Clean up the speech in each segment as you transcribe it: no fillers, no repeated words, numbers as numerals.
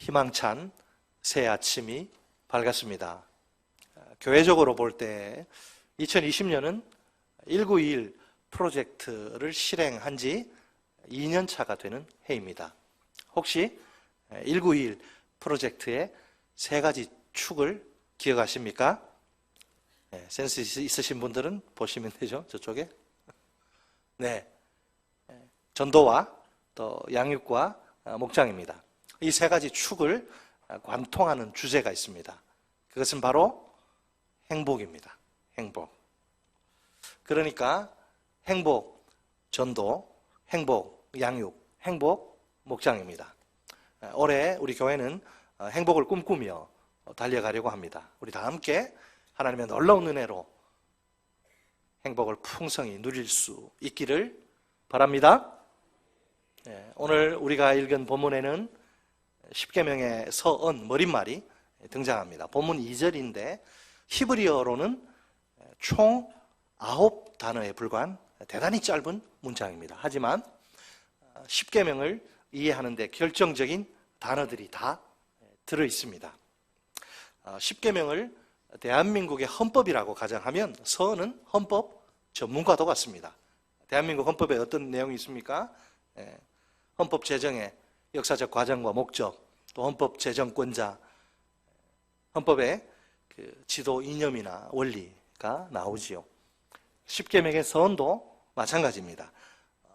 희망찬 새 아침이 밝았습니다. 교회적으로 볼 때 2020년은 1921 프로젝트를 실행한 지 2년 차가 되는 해입니다. 혹시 1921 프로젝트의 세 가지 축을 기억하십니까? 센스 있으신 분들은 보시면 되죠, 저쪽에. 네, 전도와 또 양육과 목장입니다. 이 세 가지 축을 관통하는 주제가 있습니다. 그것은 바로 행복입니다. 행복. 그러니까 행복 전도, 행복 양육, 행복 목장입니다. 올해 우리 교회는 행복을 꿈꾸며 달려가려고 합니다. 우리 다 함께 하나님의 놀라운 은혜로 행복을 풍성히 누릴 수 있기를 바랍니다. 오늘 우리가 읽은 본문에는 십계명의 서언, 머릿말이 등장합니다. 본문 2절인데 히브리어로는 총 9단어에 불과한 대단히 짧은 문장입니다. 하지만 십계명을 이해하는 데 결정적인 단어들이 다 들어있습니다. 십계명을 대한민국의 헌법이라고 가정하면 서언은 헌법 전문가도 같습니다. 대한민국 헌법에 어떤 내용이 있습니까? 헌법 제정의 역사적 과정과 목적, 또 헌법 제정권자, 헌법의 그 지도 이념이나 원리가 나오지요. 십계명의 서언도 마찬가지입니다.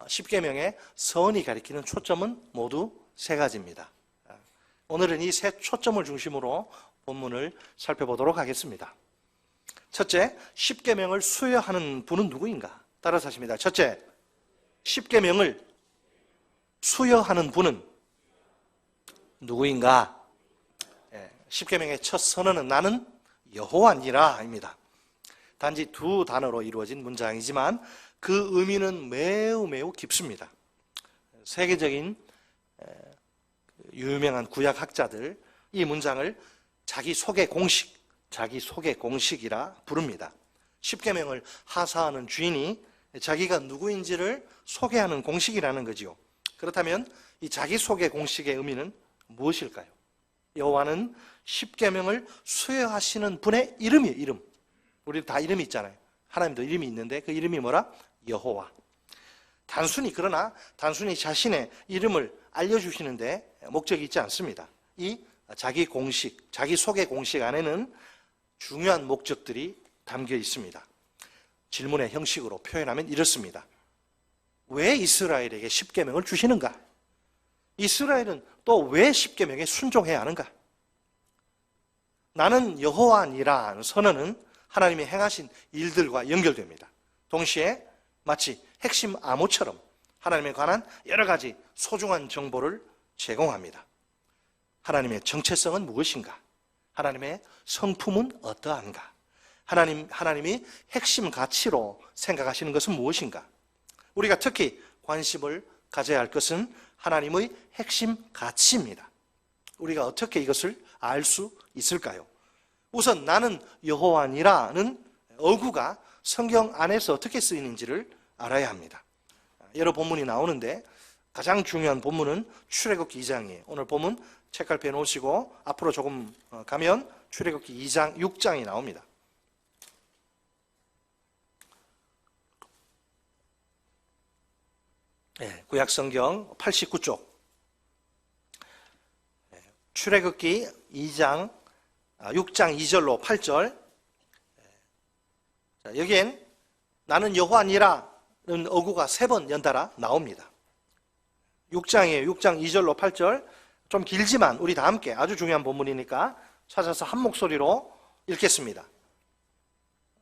십계명의 서언이 가리키는 초점은 모두 세 가지입니다. 오늘은 이 세 초점을 중심으로 본문을 살펴보도록 하겠습니다. 첫째, 십계명을 수여하는 분은 누구인가? 따라서 하십니다. 첫째, 십계명을 수여하는 분은 누구인가? 십계명의 첫 선언은 나는 여호와니라 입니다. 단지 두 단어로 이루어진 문장이지만 그 의미는 매우 깊습니다. 세계적인 유명한 구약학자들 이 문장을 자기소개 공식이라 부릅니다. 십계명을 하사하는 주인이 자기가 누구인지를 소개하는 공식이라는 거지요. 그렇다면 이 자기소개 공식의 의미는 무엇일까요? 여호와는 십계명을 수여하시는 분의 이름이에요. 이름. 우리 다 이름이 있잖아요. 하나님도 이름이 있는데 그 이름이 뭐라? 여호와. 그러나 단순히 자신의 이름을 알려주시는데 목적이 있지 않습니다. 이 자기 소개 공식 안에는 중요한 목적들이 담겨 있습니다. 질문의 형식으로 표현하면 이렇습니다. 왜 이스라엘에게 십계명을 주시는가? 이스라엘은 또 왜 십계명에 순종해야 하는가? 나는 여호와니라 선언은 하나님이 행하신 일들과 연결됩니다. 동시에 마치 핵심 암호처럼 하나님에 관한 여러 가지 소중한 정보를 제공합니다. 하나님의 정체성은 무엇인가? 하나님의 성품은 어떠한가? 하나님이 핵심 가치로 생각하시는 것은 무엇인가? 우리가 특히 관심을 가져야 할 것은 하나님의 핵심 가치입니다. 우리가 어떻게 이것을 알 수 있을까요? 우선 나는 여호와니라는 어구가 성경 안에서 어떻게 쓰이는지를 알아야 합니다. 여러 본문이 나오는데 가장 중요한 본문은 출애굽기 2장이에요. 오늘 본문 책갈피에 놓으시고 앞으로 조금 가면 출애굽기 2장, 6장이 나옵니다. 구약성경 89쪽 출애굽기 2장 6장 2절로 8절 여기엔 나는 여호와니라는 어구가 3번 연달아 나옵니다. 6장이에요. 6장 2절로 8절 좀 길지만 우리 다 함께 아주 중요한 본문이니까 찾아서 한 목소리로 읽겠습니다.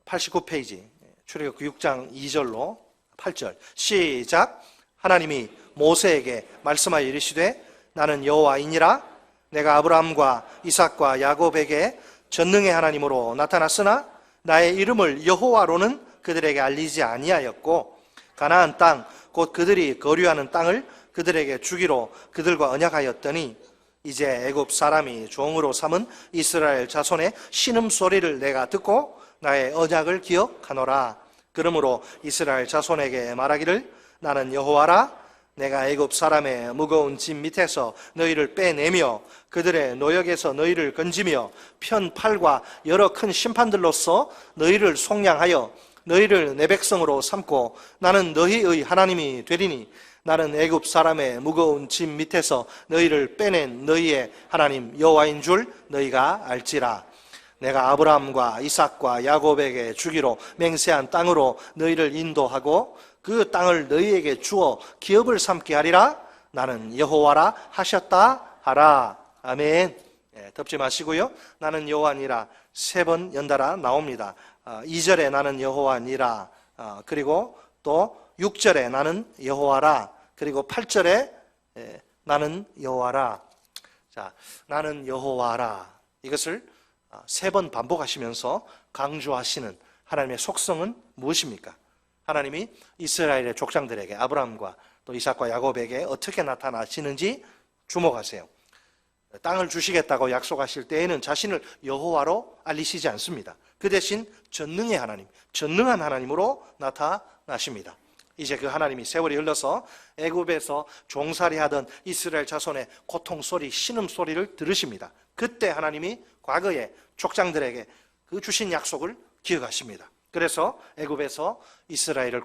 89페이지 출애굽기 6장 2절로 8절 시작. 하나님이 모세에게 말씀하여 이르시되 나는 여호와이니라 내가 아브라함과 이삭과 야곱에게 전능의 하나님으로 나타났으나 나의 이름을 여호와로는 그들에게 알리지 아니하였고 가나안 땅 곧 그들이 거류하는 땅을 그들에게 주기로 그들과 언약하였더니 이제 애굽 사람이 종으로 삼은 이스라엘 자손의 신음소리를 내가 듣고 나의 언약을 기억하노라. 그러므로 이스라엘 자손에게 말하기를 나는 여호와라 내가 애굽 사람의 무거운 짐 밑에서 너희를 빼내며 그들의 노역에서 너희를 건지며 편팔과 여러 큰 심판들로서 너희를 속량하여 너희를 내 백성으로 삼고 나는 너희의 하나님이 되리니 나는 애굽 사람의 무거운 짐 밑에서 너희를 빼낸 너희의 하나님 여호와인 줄 너희가 알지라. 내가 아브라함과 이삭과 야곱에게 주기로 맹세한 땅으로 너희를 인도하고 그 땅을 너희에게 주어 기업을 삼게 하리라. 나는 여호와라 하셨다 하라. 아멘. 덮지 마시고요. 나는 여호와니라 3번 연달아 나옵니다. 2절에 나는 여호와니라, 그리고 또 6절에 나는 여호와라, 그리고 8절에 나는 여호와라. 자, 나는 여호와라, 이것을 3번 반복하시면서 강조하시는 하나님의 속성은 무엇입니까? 하나님이 이스라엘의 족장들에게, 아브라함과 또 이삭과 야곱에게 어떻게 나타나시는지 주목하세요. 땅을 주시겠다고 약속하실 때에는 자신을 여호와로 알리시지 않습니다. 그 대신 전능의 하나님, 전능한 하나님으로 나타나십니다. 이제 그 하나님이 세월이 흘러서 애굽에서 종살이하던 이스라엘 자손의 고통 소리, 신음 소리를 들으십니다. 그때 하나님이 과거에 족장들에게 그 주신 약속을 기억하십니다. 그래서 애굽에서 이스라엘을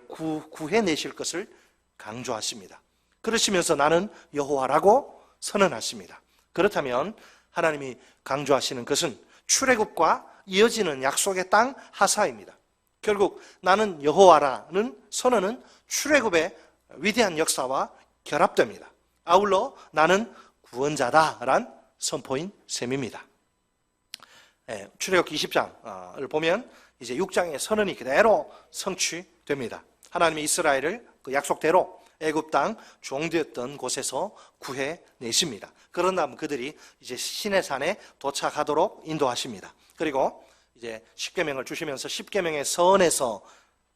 구해내실 것을 강조하십니다. 그러시면서 나는 여호와라고 선언하십니다. 그렇다면 하나님이 강조하시는 것은 출애굽과 이어지는 약속의 땅 하사입니다. 결국 나는 여호와라는 선언은 출애굽의 위대한 역사와 결합됩니다. 아울러 나는 구원자다라는 선포인 셈입니다. 출애굽기 20장을 보면 이제 6장의 선언이 그대로 성취됩니다. 하나님이 이스라엘을 그 약속대로 애굽 땅 종되었던 곳에서 구해내십니다. 그런 다음 그들이 이제 시내산에 도착하도록 인도하십니다. 그리고 이제 십계명을 주시면서 십계명의 선에서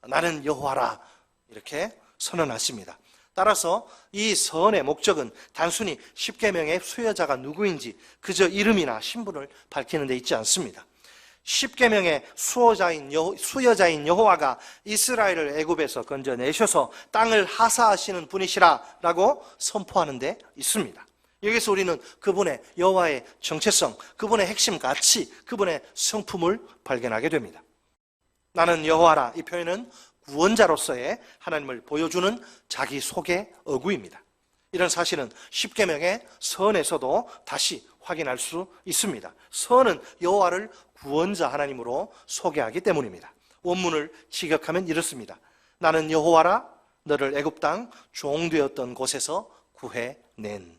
나는 여호와라 이렇게 선언하십니다. 따라서 이 선의 목적은 단순히 십계명의 수여자가 누구인지 그저 이름이나 신분을 밝히는 데 있지 않습니다. 십계명의 수여자인 여호와가 이스라엘을 애굽에서 건져내셔서 땅을 하사하시는 분이시라라고 선포하는 데 있습니다. 여기서 우리는 그분의 여호와의 정체성, 그분의 핵심 가치, 그분의 성품을 발견하게 됩니다. 나는 여호와라, 이 표현은 구원자로서의 하나님을 보여주는 자기 소개 어구입니다. 이런 사실은 십계명의 선에서도 다시 확인할 수 있습니다. 선은 여호와를 구원자 하나님으로 소개하기 때문입니다. 원문을 직역하면 이렇습니다. 나는 여호와라, 너를 애굽 땅 종되었던 곳에서 구해낸.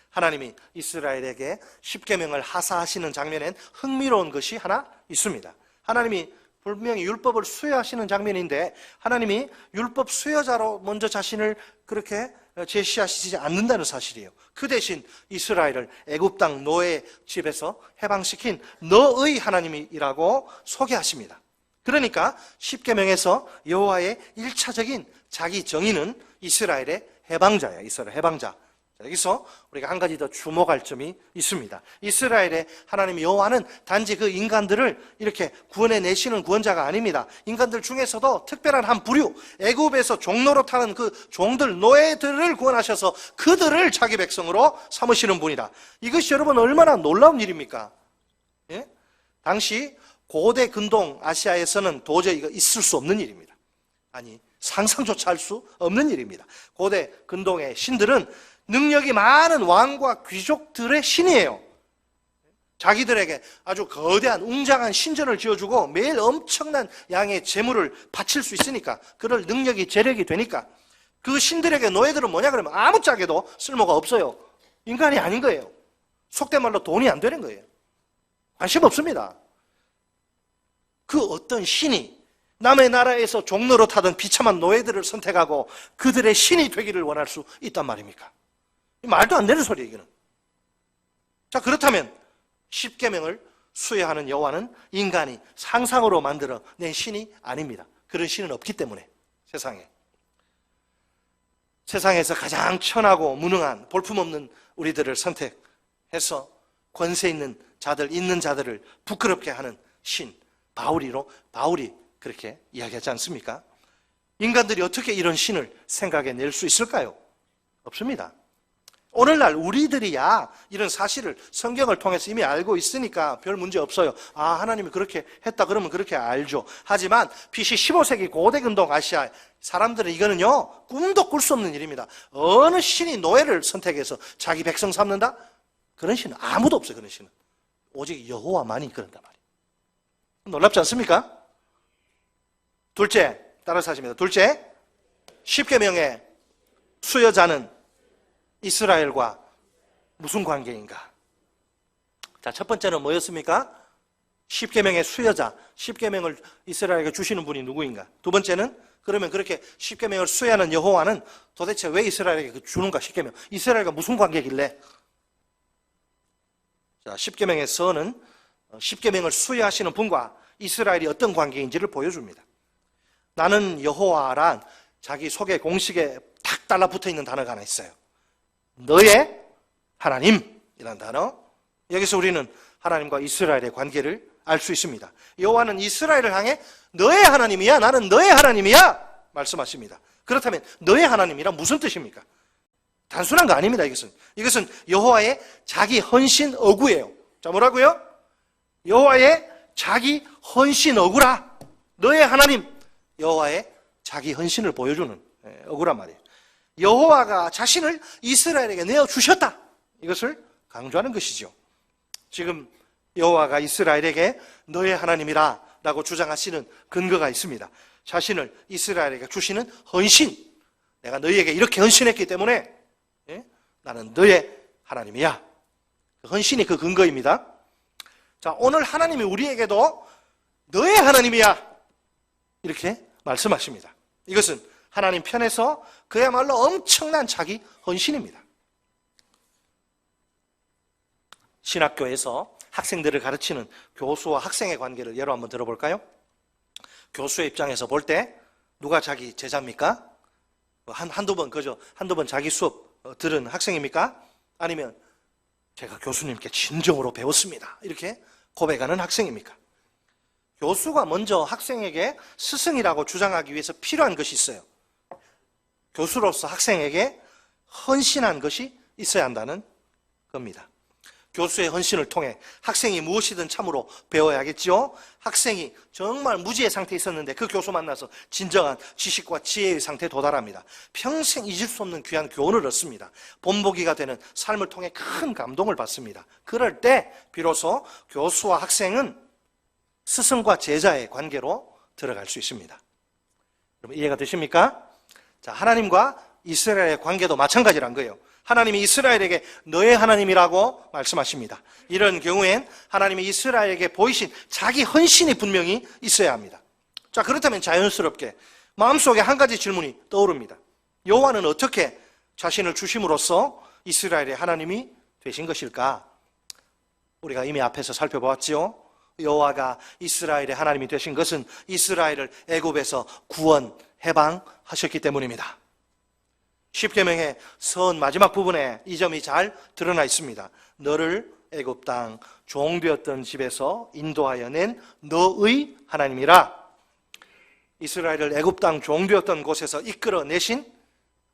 하나님이 이스라엘에게 십계명을 하사하시는 장면엔 흥미로운 것이 하나 있습니다. 하나님이 분명히 율법을 수여하시는 장면인데 하나님이 율법 수여자로 먼저 자신을 그렇게 제시하시지 않는다는 사실이에요. 그 대신 이스라엘을 애굽 땅 노예 집에서 해방시킨 너의 하나님이라고 소개하십니다. 그러니까 십계명에서 여호와의 1차적인 자기 정의는 이스라엘의 해방자야. 이스라엘 해방자. 여기서 우리가 한 가지 더 주목할 점이 있습니다. 이스라엘의 하나님 여호와는 단지 그 인간들을 이렇게 구원해내시는 구원자가 아닙니다. 인간들 중에서도 특별한 한 부류, 애굽에서 종노릇하는 그 종들, 노예들을 구원하셔서 그들을 자기 백성으로 삼으시는 분이다. 이것이 여러분 얼마나 놀라운 일입니까? 예? 당시 고대 근동 아시아에서는 도저히 이거 있을 수 없는 일입니다. 아니, 상상조차 할 수 없는 일입니다. 고대 근동의 신들은 능력이 많은 왕과 귀족들의 신이에요. 자기들에게 아주 거대한 웅장한 신전을 지어주고 매일 엄청난 양의 재물을 바칠 수 있으니까, 그럴 능력이 재력이 되니까 그 신들에게 노예들은 뭐냐 그러면 아무짝에도 쓸모가 없어요. 인간이 아닌 거예요. 속된 말로 돈이 안 되는 거예요. 관심 없습니다. 그 어떤 신이 남의 나라에서 종노릇하던 비참한 노예들을 선택하고 그들의 신이 되기를 원할 수 있단 말입니까? 말도 안 되는 소리예요, 이거는. 자, 그렇다면 십계명을 수여하는 여호와는 인간이 상상으로 만들어 낸 신이 아닙니다. 그런 신은 없기 때문에 세상에서 가장 천하고 무능한 볼품없는 우리들을 선택해서 권세 있는 자들을 부끄럽게 하는 신 바울이 그렇게 이야기하지 않습니까? 인간들이 어떻게 이런 신을 생각해낼 수 있을까요? 없습니다. 오늘날 우리들이야 이런 사실을 성경을 통해서 이미 알고 있으니까 별 문제 없어요. 아, 하나님이 그렇게 했다 그러면 그렇게 알죠. 하지만 BC 15세기 고대근동 아시아 사람들은 이거는요 꿈도 꿀 수 없는 일입니다. 어느 신이 노예를 선택해서 자기 백성 삼는다? 그런 신은 아무도 없어요. 그런 신은 오직 여호와만이 그런단 말이에요. 놀랍지 않습니까? 둘째, 따라서 하십니다. 둘째, 십계명의 수여자는 이스라엘과 무슨 관계인가? 자, 첫 번째는 뭐였습니까? 십계명의 수여자, 십계명을 이스라엘에게 주시는 분이 누구인가? 두 번째는 그러면 그렇게 십계명을 수여하는 여호와는 도대체 왜 이스라엘에게 주는가? 십계명, 이스라엘과 무슨 관계길래? 자, 십계명의 서는 십계명을 수여하시는 분과 이스라엘이 어떤 관계인지를 보여줍니다. 나는 여호와란 자기 속에 공식에 탁 달라붙어 있는 단어가 하나 있어요. 너의 하나님이라는 단어. 여기서 우리는 하나님과 이스라엘의 관계를 알 수 있습니다. 여호와는 이스라엘을 향해 너의 하나님이야, 나는 너의 하나님이야 말씀하십니다. 그렇다면 너의 하나님이란 무슨 뜻입니까? 단순한 거 아닙니다. 이것은 여호와의 자기 헌신 어구예요. 자, 뭐라고요? 여호와의 자기 헌신 어구라. 너의 하나님, 여호와의 자기 헌신을 보여주는 어구란 말이에요. 여호와가 자신을 이스라엘에게 내어주셨다. 이것을 강조하는 것이죠. 지금 여호와가 이스라엘에게 너의 하나님이라 라고 주장하시는 근거가 있습니다. 자신을 이스라엘에게 주시는 헌신. 내가 너희에게 이렇게 헌신했기 때문에 나는 너의 하나님이야. 헌신이 그 근거입니다. 자, 오늘 하나님이 우리에게도 너의 하나님이야 이렇게 말씀하십니다. 이것은 하나님 편에서 그야말로 엄청난 자기 헌신입니다. 신학교에서 학생들을 가르치는 교수와 학생의 관계를 예로 한번 들어볼까요? 교수의 입장에서 볼 때 누가 자기 제자입니까? 한두 번 자기 수업 들은 학생입니까? 아니면 제가 교수님께 진정으로 배웠습니다 이렇게 고백하는 학생입니까? 교수가 먼저 학생에게 스승이라고 주장하기 위해서 필요한 것이 있어요. 교수로서 학생에게 헌신한 것이 있어야 한다는 겁니다. 교수의 헌신을 통해 학생이 무엇이든 참으로 배워야겠지요. 학생이 정말 무지의 상태에 있었는데 그 교수 만나서 진정한 지식과 지혜의 상태에 도달합니다. 평생 잊을 수 없는 귀한 교훈을 얻습니다. 본보기가 되는 삶을 통해 큰 감동을 받습니다. 그럴 때 비로소 교수와 학생은 스승과 제자의 관계로 들어갈 수 있습니다. 여러분 이해가 되십니까? 자, 하나님과 이스라엘의 관계도 마찬가지란 거예요. 하나님이 이스라엘에게 너의 하나님이라고 말씀하십니다. 이런 경우엔 하나님이 이스라엘에게 보이신 자기 헌신이 분명히 있어야 합니다. 자, 그렇다면 자연스럽게 마음속에 한 가지 질문이 떠오릅니다. 여호와는 어떻게 자신을 주심으로써 이스라엘의 하나님이 되신 것일까? 우리가 이미 앞에서 살펴보았지요. 여호와가 이스라엘의 하나님이 되신 것은 이스라엘을 애굽에서 구원, 해방하셨기 때문입니다. 십계명의 선 마지막 부분에 이 점이 잘 드러나 있습니다. 너를 애굽 땅 종되었던 집에서 인도하여 낸 너의 하나님이라. 이스라엘을 애굽 땅 종되었던 곳에서 이끌어내신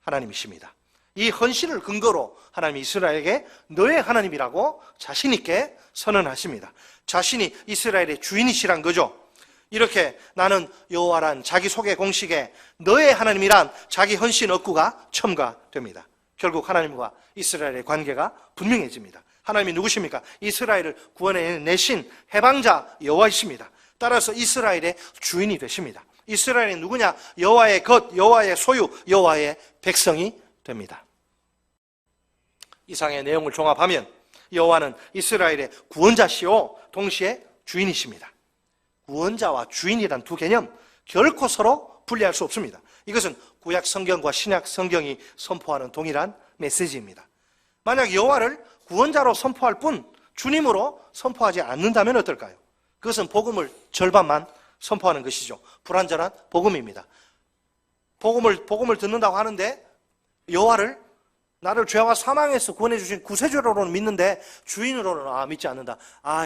하나님이십니다. 이 헌신을 근거로 하나님이 이스라엘에게 너의 하나님이라고 자신 있게 선언하십니다. 자신이 이스라엘의 주인이시란 거죠. 이렇게 나는 여호와란 자기 속의 공식에 너의 하나님이란 자기 헌신 얻구가 첨가됩니다. 결국 하나님과 이스라엘의 관계가 분명해집니다. 하나님이 누구십니까? 이스라엘을 구원해내신 해방자 여호와이십니다. 따라서 이스라엘의 주인이 되십니다. 이스라엘이 누구냐? 여호와의 것, 여호와의 소유, 여호와의 백성이 됩니다. 이상의 내용을 종합하면 여호와는 이스라엘의 구원자시오 동시에 주인이십니다. 구원자와 주인이란 두 개념 결코 서로 분리할 수 없습니다. 이것은 구약 성경과 신약 성경이 선포하는 동일한 메시지입니다. 만약 여호와를 구원자로 선포할 뿐 주님으로 선포하지 않는다면 어떨까요? 그것은 복음을 절반만 선포하는 것이죠. 불완전한 복음입니다. 복음을 듣는다고 하는데 여호와를 나를 죄와 사망에서 구원해 주신 구세주로는 믿는데 주인으로는 믿지 않는다.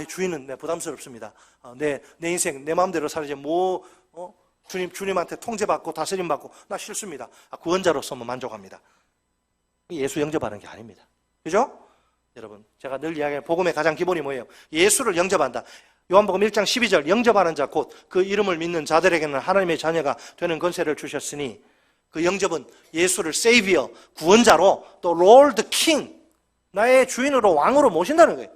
주인은 부담스럽습니다. 내 인생 내 마음대로 살지 주님한테 통제받고 다스림 받고 나 싫습니다. 구원자로서만 만족합니다. 예수 영접하는 게 아닙니다. 그죠? 여러분, 제가 늘 이야기하는 복음의 가장 기본이 뭐예요? 예수를 영접한다. 요한복음 1장 12절, 영접하는 자 곧 그 이름을 믿는 자들에게는 하나님의 자녀가 되는 권세를 주셨으니, 그 영접은 예수를 세이비어, 구원자로, 또 롤드 킹, 나의 주인으로 왕으로 모신다는 거예요.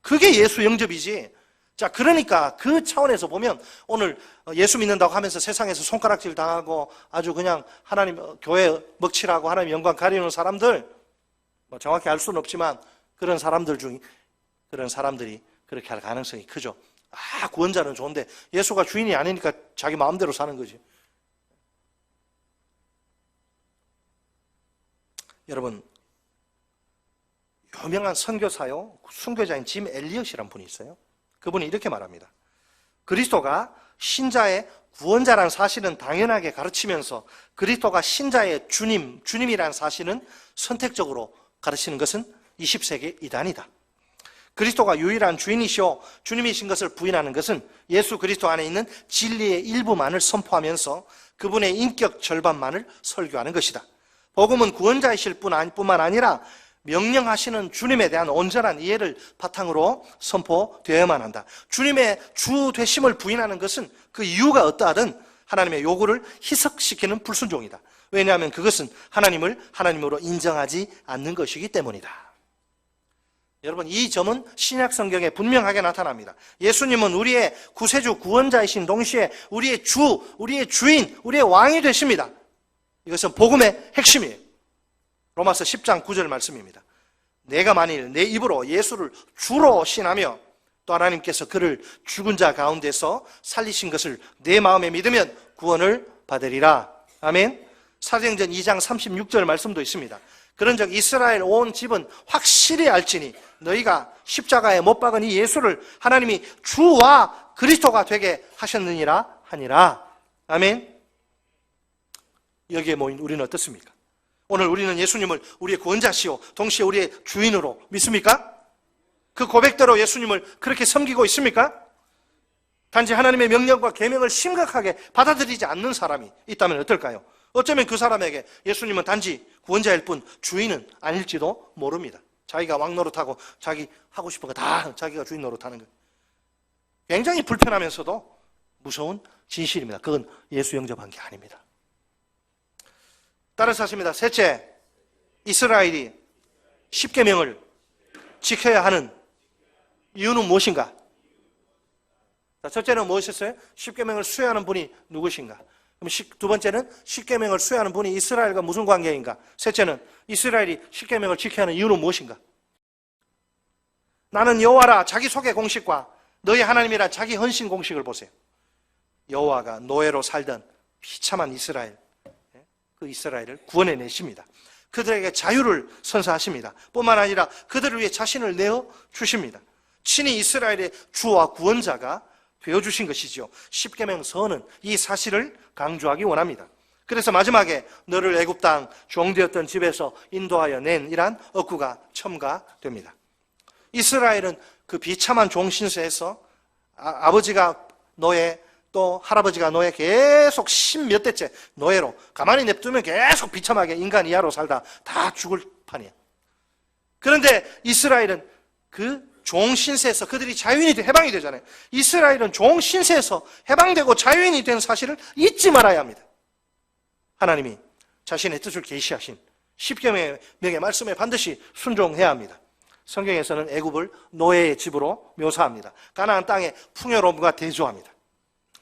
그게 예수 영접이지. 자, 그러니까 그 차원에서 보면 오늘 예수 믿는다고 하면서 세상에서 손가락질 당하고 아주 그냥 하나님 교회 먹칠하고 하나님 영광 가리는 사람들, 뭐 정확히 알 수는 없지만 그런 사람들이 그렇게 할 가능성이 크죠. 아, 구원자는 좋은데 예수가 주인이 아니니까 자기 마음대로 사는 거지. 여러분, 유명한 선교사요, 순교자인 짐 엘리엇이라는 분이 있어요. 그분이 이렇게 말합니다. 그리스도가 신자의 구원자라는 사실은 당연하게 가르치면서 그리스도가 신자의 주님이라는 사실은 선택적으로 가르치는 것은 20세기 이단이다. 그리스도가 유일한 주인이시오 주님이신 것을 부인하는 것은 예수 그리스도 안에 있는 진리의 일부만을 선포하면서 그분의 인격 절반만을 설교하는 것이다. 복음은 구원자이실 뿐만 아니라 명령하시는 주님에 대한 온전한 이해를 바탕으로 선포되어야만 한다. 주님의 주 되심을 부인하는 것은 그 이유가 어떠하든 하나님의 요구를 희석시키는 불순종이다. 왜냐하면 그것은 하나님을 하나님으로 인정하지 않는 것이기 때문이다. 여러분, 이 점은 신약 성경에 분명하게 나타납니다. 예수님은 우리의 구세주 구원자이신 동시에 우리의 주, 우리의 주인, 우리의 왕이 되십니다. 이것은 복음의 핵심이에요. 로마서 10장 9절 말씀입니다. 내가 만일 내 입으로 예수를 주로 신하며 또 하나님께서 그를 죽은 자 가운데서 살리신 것을 내 마음에 믿으면 구원을 받으리라. 아멘. 사도행전 2장 36절 말씀도 있습니다. 그런즉 이스라엘 온 집은 확실히 알지니 너희가 십자가에 못 박은 이 예수를 하나님이 주와 그리스도가 되게 하셨느니라 하니라. 아멘. 여기에 모인 우리는 어떻습니까? 오늘 우리는 예수님을 우리의 구원자시오 동시에 우리의 주인으로 믿습니까? 그 고백대로 예수님을 그렇게 섬기고 있습니까? 단지 하나님의 명령과 계명을 심각하게 받아들이지 않는 사람이 있다면 어떨까요? 어쩌면 그 사람에게 예수님은 단지 구원자일 뿐 주인은 아닐지도 모릅니다. 자기가 왕 노릇하고 자기 하고 싶은 거 다 자기가 주인 노릇하는 거예요. 굉장히 불편하면서도 무서운 진실입니다. 그건 예수 영접한 게 아닙니다. 따라서 하십니다. 셋째, 이스라엘이 십계명을 지켜야 하는 이유는 무엇인가? 자, 첫째는 무엇이었어요? 십계명을 수행하는 분이 누구신가? 그럼 두 번째는 십계명을 수행하는 분이 이스라엘과 무슨 관계인가? 셋째는 이스라엘이 십계명을 지켜야 하는 이유는 무엇인가? 나는 여호와라 자기 소개 공식과 너희 하나님이라 자기 헌신 공식을 보세요. 여호와가 노예로 살던 비참한 이스라엘, 그 이스라엘을 구원해 내십니다. 그들에게 자유를 선사하십니다. 뿐만 아니라 그들을 위해 자신을 내어 주십니다. 친히 이스라엘의 주와 구원자가 되어주신 것이죠. 십계명서는 이 사실을 강조하기 원합니다. 그래서 마지막에 너를 애굽 땅 종되었던 집에서 인도하여 낸 이란 억구가 첨가됩니다. 이스라엘은 그 비참한 종신세에서 아버지가 노예 또 할아버지가 노예 계속 10몇 대째 노예로 가만히 냅두면 계속 비참하게 인간 이하로 살다 다 죽을 판이에요. 그런데 이스라엘은 그 종신세에서 그들이 자유인이 해방이 되잖아요. 이스라엘은 종신세에서 해방되고 자유인이 된 사실을 잊지 말아야 합니다. 하나님이 자신의 뜻을 계시하신 십계명의 말씀에 반드시 순종해야 합니다. 성경에서는 애굽을 노예의 집으로 묘사합니다. 가나안 땅의 풍요로움과 대조합니다.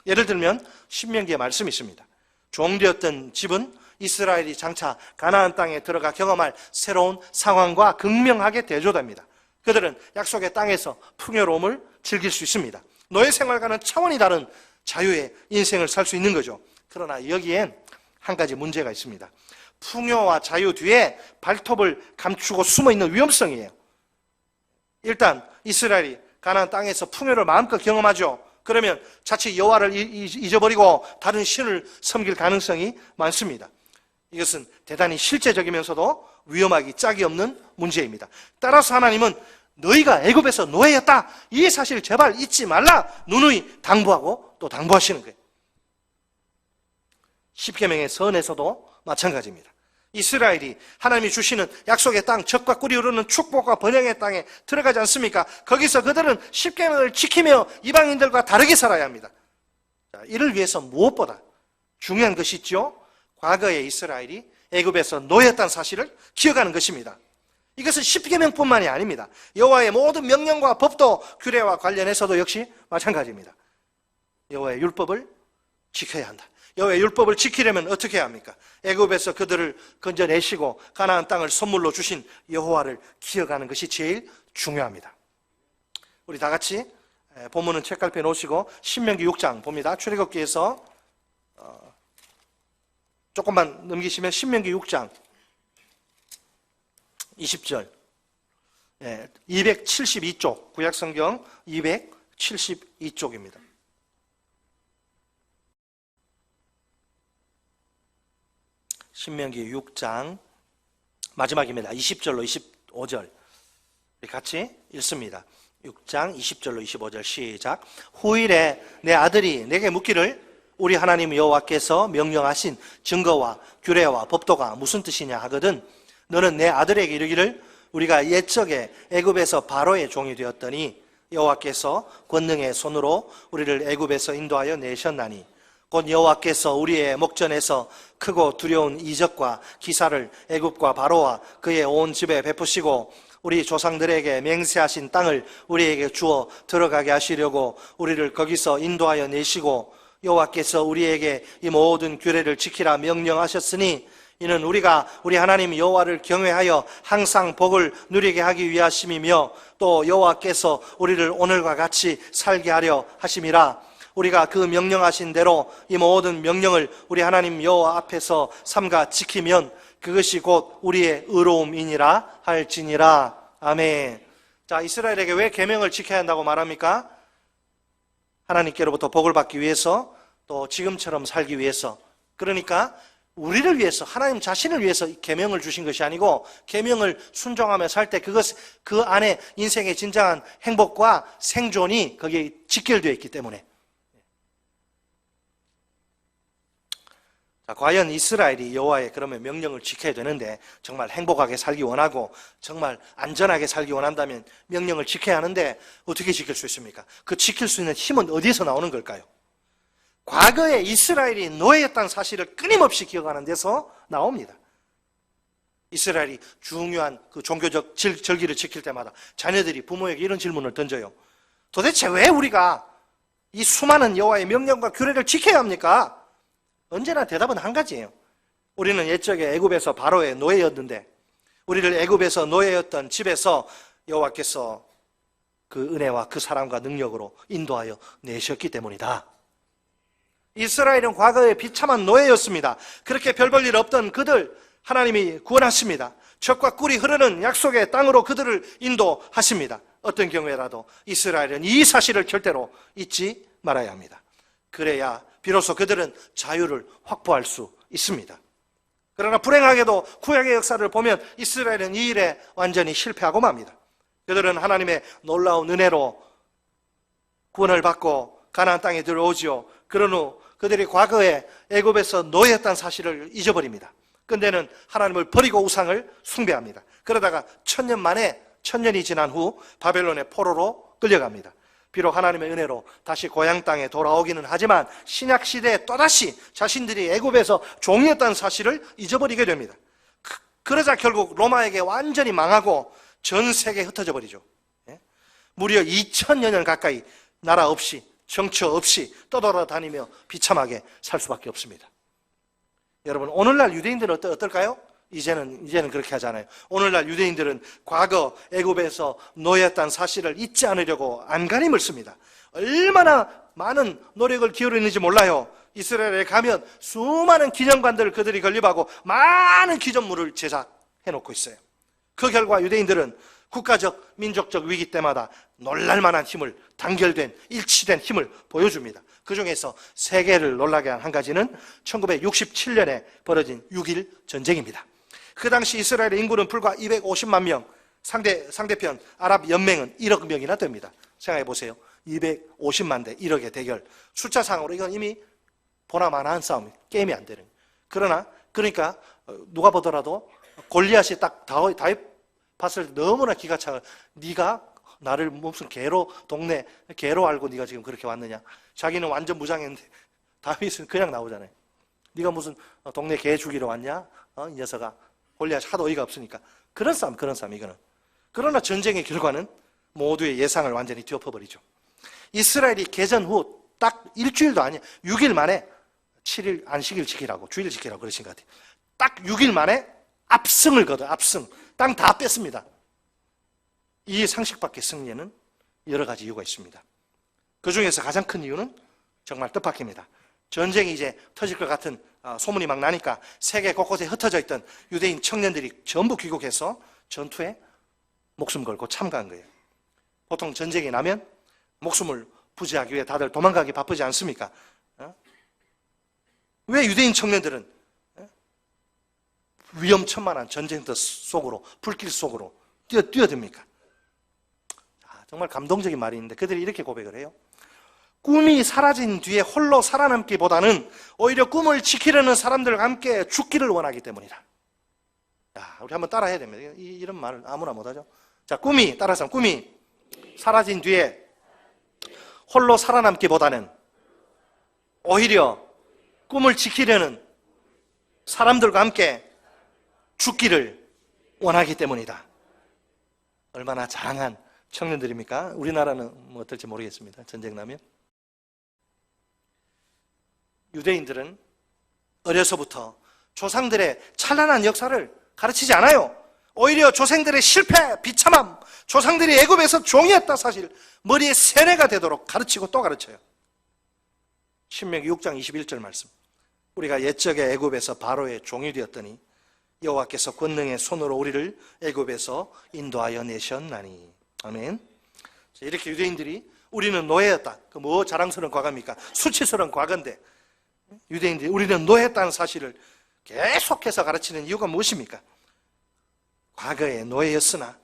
예를 들면 신명기의 말씀이 있습니다. 종되었던 집은 이스라엘이 장차 가나안 땅에 들어가 경험할 새로운 상황과 극명하게 대조됩니다. 그들은 약속의 땅에서 풍요로움을 즐길 수 있습니다. 노예 생활과는 차원이 다른 자유의 인생을 살 수 있는 거죠. 그러나 여기엔 한 가지 문제가 있습니다. 풍요와 자유 뒤에 발톱을 감추고 숨어있는 위험성이에요. 일단 이스라엘이 가나안 땅에서 풍요를 마음껏 경험하죠. 그러면 자칫 여호와를 잊어버리고 다른 신을 섬길 가능성이 많습니다. 이것은 대단히 실제적이면서도 위험하기 짝이 없는 문제입니다. 따라서 하나님은 너희가 애굽에서 노예였다, 이 사실을 제발 잊지 말라 누누이 당부하고 또 당부하시는 거예요. 십계명의 선에서도 마찬가지입니다. 이스라엘이 하나님이 주시는 약속의 땅, 젖과 꿀이 흐르는 축복과 번영의 땅에 들어가지 않습니까? 거기서 그들은 십계명을 지키며 이방인들과 다르게 살아야 합니다. 자, 이를 위해서 무엇보다 중요한 것이 있죠. 과거의 이스라엘이 애굽에서 노예였다는 사실을 기억하는 것입니다. 이것은 십계명뿐만이 아닙니다. 여호와의 모든 명령과 법도 규례와 관련해서도 역시 마찬가지입니다. 여호와의 율법을 지켜야 한다. 여호와의 율법을 지키려면 어떻게 해야 합니까? 애굽에서 그들을 건져내시고 가나안 땅을 선물로 주신 여호와를 기억하는 것이 제일 중요합니다. 우리 다 같이 본문은 책갈피에 놓으시고 신명기 6장 봅니다. 출애굽기에서 조금만 넘기시면 신명기 6장 20절 272쪽 구약성경 272쪽입니다. 신명기 6장 마지막입니다. 20절로 25절 같이 읽습니다. 6장 20절로 25절 시작. 후일에 내 아들이 내게 묻기를 우리 하나님 여호와께서 명령하신 증거와 규례와 법도가 무슨 뜻이냐 하거든 너는 내 아들에게 이르기를 우리가 옛적에 애굽에서 바로의 종이 되었더니 여호와께서 권능의 손으로 우리를 애굽에서 인도하여 내셨나니 곧 여호와께서 우리의 목전에서 크고 두려운 이적과 기사를 애굽과 바로와 그의 온 집에 베푸시고 우리 조상들에게 맹세하신 땅을 우리에게 주어 들어가게 하시려고 우리를 거기서 인도하여 내시고 여호와께서 우리에게 이 모든 규례를 지키라 명령하셨으니 이는 우리가 우리 하나님 여호와를 경외하여 항상 복을 누리게 하기 위하심이며 또 여호와께서 우리를 오늘과 같이 살게 하려 하심이라. 우리가 그 명령하신 대로 이 모든 명령을 우리 하나님 여호와 앞에서 삼가 지키면 그것이 곧 우리의 의로움이니라 할지니라. 아멘. 자, 이스라엘에게 왜 계명을 지켜야 한다고 말합니까? 하나님께로부터 복을 받기 위해서, 또 지금처럼 살기 위해서. 그러니까 우리를 위해서, 하나님 자신을 위해서 계명을 주신 것이 아니고 계명을 순종하며 살 때 그 안에 인생의 진정한 행복과 생존이 거기에 직결되어 있기 때문에. 자, 과연 이스라엘이 여호와의 그러면 명령을 지켜야 되는데 정말 행복하게 살기 원하고 정말 안전하게 살기 원한다면 명령을 지켜야 하는데 어떻게 지킬 수 있습니까? 그 지킬 수 있는 힘은 어디에서 나오는 걸까요? 과거에 이스라엘이 노예였다는 사실을 끊임없이 기억하는 데서 나옵니다. 이스라엘이 중요한 그 종교적 절기를 지킬 때마다 자녀들이 부모에게 이런 질문을 던져요. 도대체 왜 우리가 이 수많은 여호와의 명령과 규례를 지켜야 합니까? 언제나 대답은 한 가지예요. 우리는 옛적에 애굽에서 바로의 노예였는데 우리를 애굽에서 노예였던 집에서 여호와께서 그 은혜와 그 사랑과 능력으로 인도하여 내셨기 때문이다. 이스라엘은 과거에 비참한 노예였습니다. 그렇게 별 볼 일 없던 그들 하나님이 구원하십니다. 젖과 꿀이 흐르는 약속의 땅으로 그들을 인도하십니다. 어떤 경우에라도 이스라엘은 이 사실을 절대로 잊지 말아야 합니다. 그래야 비로소 그들은 자유를 확보할 수 있습니다. 그러나 불행하게도 구약의 역사를 보면 이스라엘은 이 일에 완전히 실패하고 맙니다. 그들은 하나님의 놀라운 은혜로 구원을 받고 가나안 땅에 들어오지요. 그런 후 그들이 과거에 애굽에서 노예였다는 사실을 잊어버립니다. 근데는 하나님을 버리고 우상을 숭배합니다. 그러다가 천년이 지난 후 바벨론의 포로로 끌려갑니다. 비록 하나님의 은혜로 다시 고향 땅에 돌아오기는 하지만 신약시대에 또다시 자신들이 애굽에서 종이었다는 사실을 잊어버리게 됩니다. 그러자 결국 로마에게 완전히 망하고 전 세계에 흩어져 버리죠. 무려 2000여 년 가까이 나라 없이 정처 없이 떠돌아다니며 비참하게 살 수밖에 없습니다. 여러분, 오늘날 유대인들은 어떨까요? 이제는 그렇게 하잖아요. 오늘날 유대인들은 과거 애굽에서 노예였다는 사실을 잊지 않으려고 안간힘을 씁니다. 얼마나 많은 노력을 기울이는지 몰라요. 이스라엘에 가면 수많은 기념관들을 그들이 건립하고 많은 기존물을 제작해 놓고 있어요. 그 결과 유대인들은 국가적, 민족적 위기 때마다 놀랄만한 힘을, 단결된, 일치된 힘을 보여줍니다. 그 중에서 세계를 놀라게 한 가지는 1967년에 벌어진 6.1 전쟁입니다. 그 당시 이스라엘의 인구는 불과 250만 명, 상대편 아랍 연맹은 1억 명이나 됩니다. 생각해 보세요. 250만 대 1억의 대결. 숫자상으로 이건 이미 보나마나한 싸움, 게임이 안 되는. 그러나 그러니까 누가 보더라도 골리앗이 딱 다윗 봤을 때 너무나 기가 차가, 네가 나를 무슨 개로, 동네 개로 알고 네가 지금 그렇게 왔느냐. 자기는 완전 무장했는데 다윗은 그냥 나오잖아요. 네가 무슨 동네 개 죽이러 왔냐? 이 녀석아. 골리앗이 하도 어이가 없으니까. 그런 싸움 이거는. 그러나 전쟁의 결과는 모두의 예상을 완전히 뒤엎어버리죠. 이스라엘이 개전 후 딱 일주일도 아니야. 6일 만에 7일 안식일 지키라고, 주일 지키라고 그러신 것 같아요. 딱 6일 만에 압승을 거둬, 압승. 땅 다 뺐습니다. 이 상식 밖의 승리에는 여러 가지 이유가 있습니다. 그 중에서 가장 큰 이유는 정말 뜻밖입니다. 전쟁이 이제 터질 것 같은 소문이 막 나니까 세계 곳곳에 흩어져 있던 유대인 청년들이 전부 귀국해서 전투에 목숨 걸고 참가한 거예요. 보통 전쟁이 나면 목숨을 부지하기 위해 다들 도망가기 바쁘지 않습니까? 왜 유대인 청년들은 위험천만한 전쟁터 속으로, 불길 속으로 뛰어듭니까? 정말 감동적인 말이 있는데 그들이 이렇게 고백을 해요. 꿈이 사라진 뒤에 홀로 살아남기보다는 오히려 꿈을 지키려는 사람들과 함께 죽기를 원하기 때문이다. 우리 한번 따라 해야 됩니다. 이런 말을 아무나 못하죠. 자, 따라서 꿈이 사라진 뒤에 홀로 살아남기보다는 오히려 꿈을 지키려는 사람들과 함께 죽기를 원하기 때문이다. 얼마나 장한 청년들입니까? 우리나라는 뭐 어떨지 모르겠습니다. 전쟁 나면. 유대인들은 어려서부터 조상들의 찬란한 역사를 가르치지 않아요. 오히려 조상들의 실패, 비참함, 조상들이 애굽에서 종이었다 사실 머리에 세뇌가 되도록 가르치고 또 가르쳐요. 신명기 6장 21절 말씀. 우리가 옛적에 애굽에서 바로의 종이 되었더니 여호와께서 권능의 손으로 우리를 애굽에서 인도하여 내셨나니. 아멘. 이렇게 유대인들이 우리는 노예였다. 그 뭐 자랑스러운 과거입니까? 수치스러운 과거인데 유대인들이 우리는 노예였다는 사실을 계속해서 가르치는 이유가 무엇입니까? 과거에 노예였으나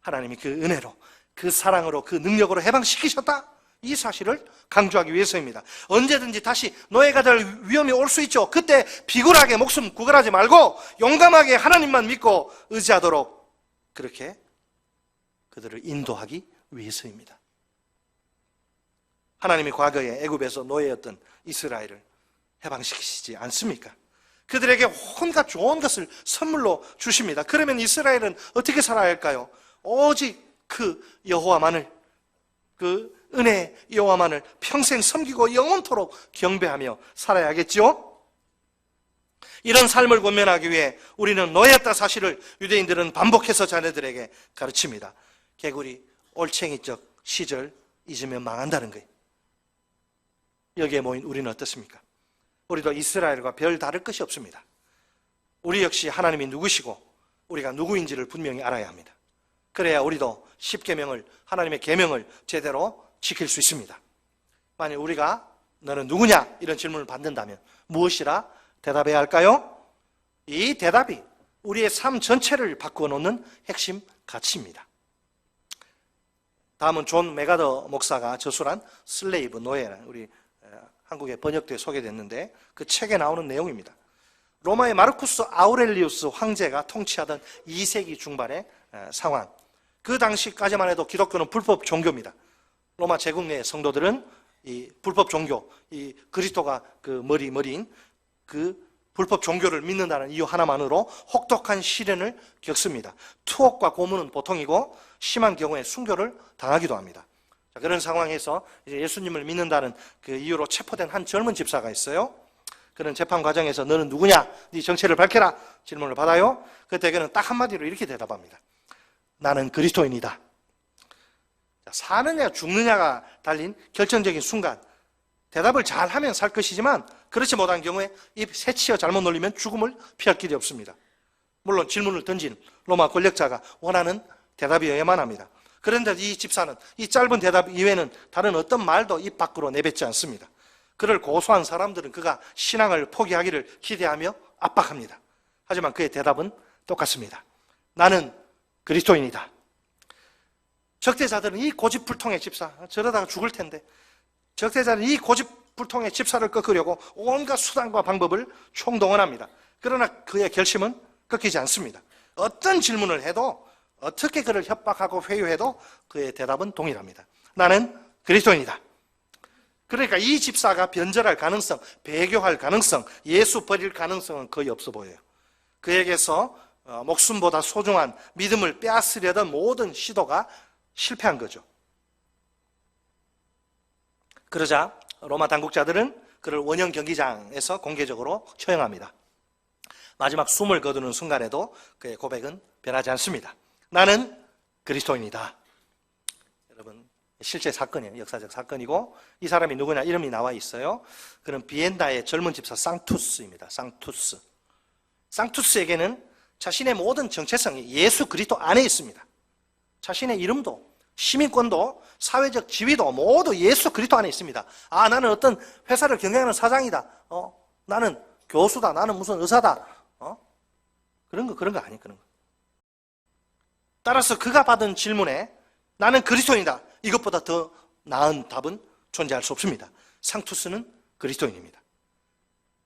하나님이 그 은혜로, 그 사랑으로, 그 능력으로 해방시키셨다. 이 사실을 강조하기 위해서입니다. 언제든지 다시 노예가 될 위험이 올 수 있죠. 그때 비굴하게 목숨 구걸하지 말고 용감하게 하나님만 믿고 의지하도록 그렇게 그들을 인도하기 위해서입니다. 하나님이 과거에 애굽에서 노예였던 이스라엘을 해방시키시지 않습니까? 그들에게 온갖 좋은 것을 선물로 주십니다. 그러면 이스라엘은 어떻게 살아야 할까요? 오직 그 여호와만을, 그 은혜 여호와만을 평생 섬기고 영원토록 경배하며 살아야겠죠? 이런 삶을 권면하기 위해 우리는 노예였다 사실을 유대인들은 반복해서 자녀들에게 가르칩니다. 개구리 올챙이적 시절 잊으면 망한다는 거예요. 여기에 모인 우리는 어떻습니까? 우리도 이스라엘과 별 다를 것이 없습니다. 우리 역시 하나님이 누구시고 우리가 누구인지를 분명히 알아야 합니다. 그래야 우리도 십계명을, 하나님의 계명을 제대로 지킬 수 있습니다. 만약 우리가 너는 누구냐? 이런 질문을 받는다면 무엇이라 대답해야 할까요? 이 대답이 우리의 삶 전체를 바꾸어 놓는 핵심 가치입니다. 다음은 존 메가더 목사가 저술한 슬레이브, 노예라는 우리 한국에 번역돼 소개됐는데 그 책에 나오는 내용입니다. 로마의 마르쿠스 아우렐리우스 황제가 통치하던 2세기 중반의 상황. 그 당시까지만 해도 기독교는 불법 종교입니다. 로마 제국 내 성도들은 이 불법 종교, 이 그리스도가 그 머리인 그 불법 종교를 믿는다는 이유 하나만으로 혹독한 시련을 겪습니다. 투옥과 고문은 보통이고 심한 경우에 순교를 당하기도 합니다. 그런 상황에서 이제 예수님을 믿는다는 그 이유로 체포된 한 젊은 집사가 있어요. 그런 재판 과정에서 너는 누구냐? 네 정체를 밝혀라. 질문을 받아요. 그때 그는 딱 한마디로 이렇게 대답합니다. 나는 그리스도인이다. 사느냐 죽느냐가 달린 결정적인 순간 대답을 잘하면 살 것이지만 그렇지 못한 경우에 입 새치어 잘못 놀리면 죽음을 피할 길이 없습니다. 물론 질문을 던진 로마 권력자가 원하는 대답이어야만 합니다. 그런데 이 집사는 이 짧은 대답 이외에는 다른 어떤 말도 입 밖으로 내뱉지 않습니다. 그를 고소한 사람들은 그가 신앙을 포기하기를 기대하며 압박합니다. 하지만 그의 대답은 똑같습니다. 나는 그리스도인이다. 적대자들은 이 고집불통의 집사, 저러다가 죽을 텐데 적대자들은 이 고집불통의 집사를 꺾으려고 온갖 수단과 방법을 총동원합니다. 그러나 그의 결심은 꺾이지 않습니다. 어떤 질문을 해도, 어떻게 그를 협박하고 회유해도 그의 대답은 동일합니다. 나는 그리스도인이다. 그러니까 이 집사가 변절할 가능성, 배교할 가능성, 예수 버릴 가능성은 거의 없어 보여요. 그에게서 목숨보다 소중한 믿음을 빼앗으려던 모든 시도가 실패한 거죠. 그러자 로마 당국자들은 그를 원형 경기장에서 공개적으로 처형합니다. 마지막 숨을 거두는 순간에도 그의 고백은 변하지 않습니다. 나는 그리스도인이다. 여러분, 실제 사건이에요. 역사적 사건이고, 이 사람이 누구냐 이름이 나와 있어요. 그는 비엔나의 젊은 집사 쌍투스입니다. 쌍투스. 쌍투스에게는 자신의 모든 정체성이 예수 그리스도 안에 있습니다. 자신의 이름도, 시민권도, 사회적 지위도 모두 예수 그리스도 안에 있습니다. 아, 나는 어떤 회사를 경영하는 사장이다. 나는 교수다. 나는 무슨 의사다. 그런 거 아니에요. 그런 거. 따라서 그가 받은 질문에 나는 그리스도인이다. 이것보다 더 나은 답은 존재할 수 없습니다. 쌍투스는 그리스도인입니다.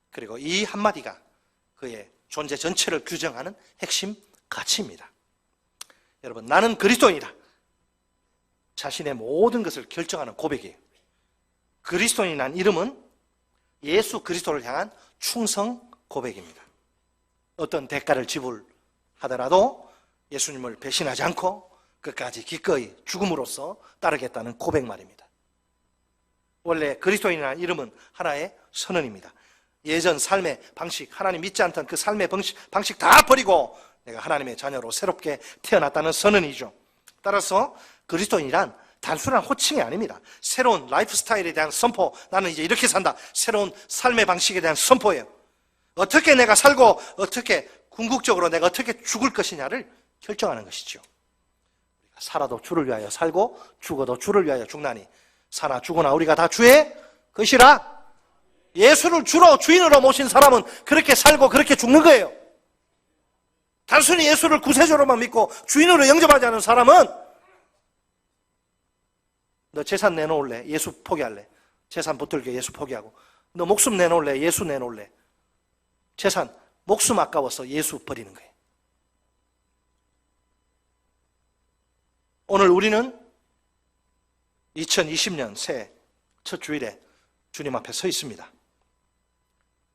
그리고 이 한마디가 그의 존재 전체를 규정하는 핵심 가치입니다. 여러분, 나는 그리스도인이다. 자신의 모든 것을 결정하는 고백이에요. 그리스도인이라는 이름은 예수 그리스도를 향한 충성 고백입니다. 어떤 대가를 지불하더라도 예수님을 배신하지 않고 끝까지 기꺼이 죽음으로써 따르겠다는 고백 말입니다. 원래 그리스도인이라는 이름은 하나의 선언입니다. 예전 삶의 방식, 하나님 믿지 않던 그 삶의 방식 다 버리고 내가 하나님의 자녀로 새롭게 태어났다는 선언이죠. 따라서 그리스도인이란 단순한 호칭이 아닙니다. 새로운 라이프 스타일에 대한 선포, 나는 이제 이렇게 산다. 새로운 삶의 방식에 대한 선포예요. 어떻게 내가 살고 어떻게 궁극적으로 내가 어떻게 죽을 것이냐를 결정하는 것이죠. 살아도 주를 위하여 살고 죽어도 주를 위하여 죽나니 사나 죽으나 우리가 다 주의 것이라. 예수를 주로 주인으로 모신 사람은 그렇게 살고 그렇게 죽는 거예요. 단순히 예수를 구세주로만 믿고 주인으로 영접하지 않은 사람은 너 재산 내놓을래? 예수 포기할래? 재산 붙들게 예수 포기하고. 너 목숨 내놓을래? 예수 내놓을래? 재산, 목숨 아까워서 예수 버리는 거예요. 오늘 우리는 2020년 새해 첫 주일에 주님 앞에 서 있습니다.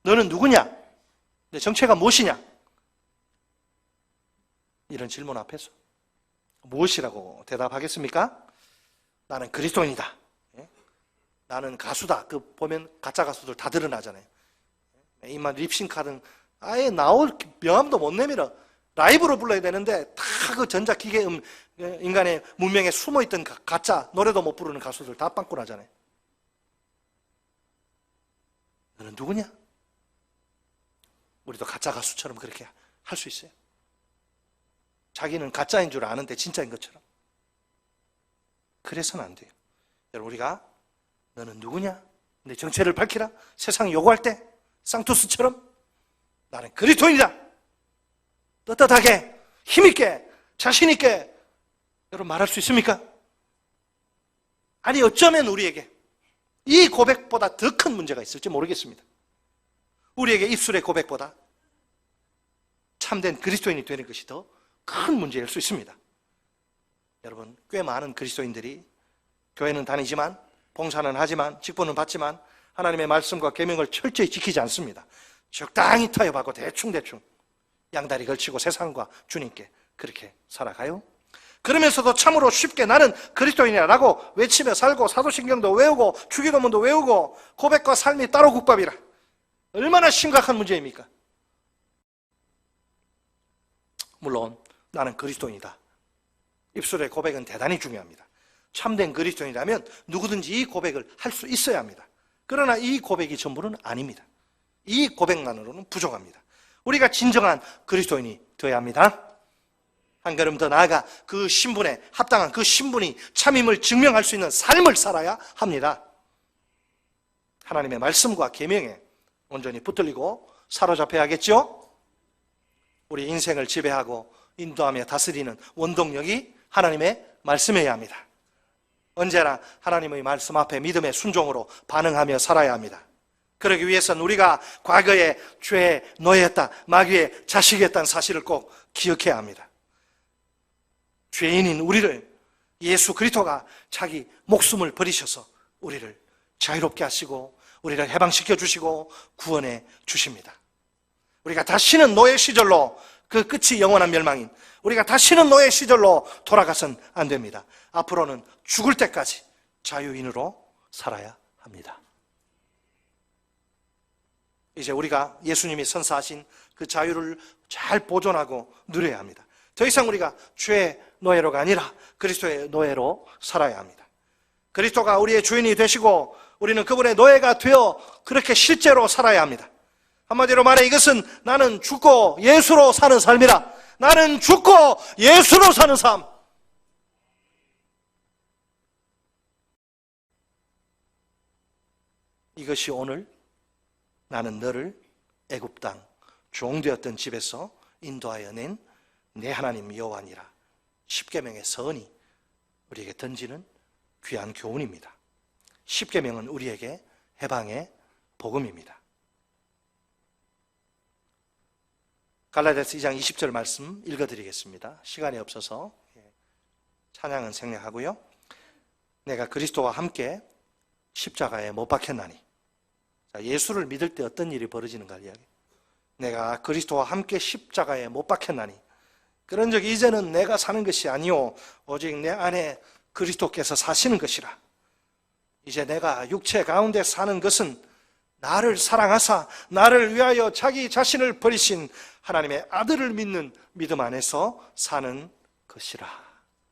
너는 누구냐? 내 정체가 무엇이냐? 이런 질문 앞에서 무엇이라고 대답하겠습니까? 나는 그리스도인이다. 나는 가수다. 그 보면 가짜 가수들 다 드러나잖아요. 이만 립싱카든 아예 나올 명함도 못 내밀어. 라이브로 불러야 되는데 다 그 전자기계 인간의 문명에 숨어있던 가짜 노래도 못 부르는 가수들 다 빵꾸 나잖아요. 너는 누구냐? 우리도 가짜 가수처럼 그렇게 할 수 있어요. 자기는 가짜인 줄 아는데 진짜인 것처럼. 그래서는 안 돼요. 여러분, 우리가 너는 누구냐? 내 정체를 밝히라. 세상이 요구할 때 쌍투스처럼 나는 그리스도인이다. 떳떳하게 힘있게 자신있게 여러분 말할 수 있습니까? 아니, 어쩌면 우리에게 이 고백보다 더 큰 문제가 있을지 모르겠습니다. 우리에게 입술의 고백보다 참된 그리스도인이 되는 것이 더 큰 문제일 수 있습니다. 여러분, 꽤 많은 그리스도인들이 교회는 다니지만, 봉사는 하지만, 직분은 받지만 하나님의 말씀과 계명을 철저히 지키지 않습니다. 적당히 타협하고 대충대충 양다리 걸치고 세상과 주님께 그렇게 살아가요. 그러면서도 참으로 쉽게 나는 그리스도인이라고 외치며 살고 사도신경도 외우고 주기도문도 외우고 고백과 삶이 따로 국밥이라. 얼마나 심각한 문제입니까? 물론 나는 그리스도인이다. 입술의 고백은 대단히 중요합니다. 참된 그리스도인이라면 누구든지 이 고백을 할 수 있어야 합니다. 그러나 이 고백이 전부는 아닙니다. 이 고백만으로는 부족합니다. 우리가 진정한 그리스도인이 되어야 합니다. 한 걸음 더 나아가 그 신분에 합당한 그 신분이 참임을 증명할 수 있는 삶을 살아야 합니다. 하나님의 말씀과 계명에 온전히 붙들리고 사로잡혀야겠죠? 우리 인생을 지배하고 인도하며 다스리는 원동력이 하나님의 말씀이어야 합니다. 언제나 하나님의 말씀 앞에 믿음의 순종으로 반응하며 살아야 합니다. 그러기 위해서는 우리가 과거에 죄의 노예였다, 마귀의 자식이었다는 사실을 꼭 기억해야 합니다. 죄인인 우리를 예수 그리스도가 자기 목숨을 버리셔서 우리를 자유롭게 하시고 우리를 해방시켜 주시고 구원해 주십니다. 우리가 다시는 노예 시절로, 그 끝이 영원한 멸망인 우리가 다시는 노예 시절로 돌아가선 안 됩니다. 앞으로는 죽을 때까지 자유인으로 살아야 합니다. 이제 우리가 예수님이 선사하신 그 자유를 잘 보존하고 누려야 합니다. 더 이상 우리가 죄의 노예로가 아니라 그리스도의 노예로 살아야 합니다. 그리스도가 우리의 주인이 되시고 우리는 그분의 노예가 되어 그렇게 실제로 살아야 합니다. 한마디로 말해 이것은 나는 죽고 예수로 사는 삶이라. 나는 죽고 예수로 사는 삶. 이것이 오늘 나는 너를 애굽 땅 종되었던 집에서 인도하여 낸 내 하나님 여호와니라. 십계명의 서언이 우리에게 던지는 귀한 교훈입니다. 십계명은 우리에게 해방의 복음입니다. 갈라디아서 2장 20절 말씀 읽어드리겠습니다. 시간이 없어서 찬양은 생략하고요. 내가 그리스도와 함께 십자가에 못 박혔나니. 자, 예수를 믿을 때 어떤 일이 벌어지는가 이야기. 내가 그리스도와 함께 십자가에 못 박혔나니. 그런 적이 이제는 내가 사는 것이 아니요 오직 내 안에 그리스도께서 사시는 것이라. 이제 내가 육체 가운데 사는 것은 나를 사랑하사 나를 위하여 자기 자신을 버리신 하나님의 아들을 믿는 믿음 안에서 사는 것이라.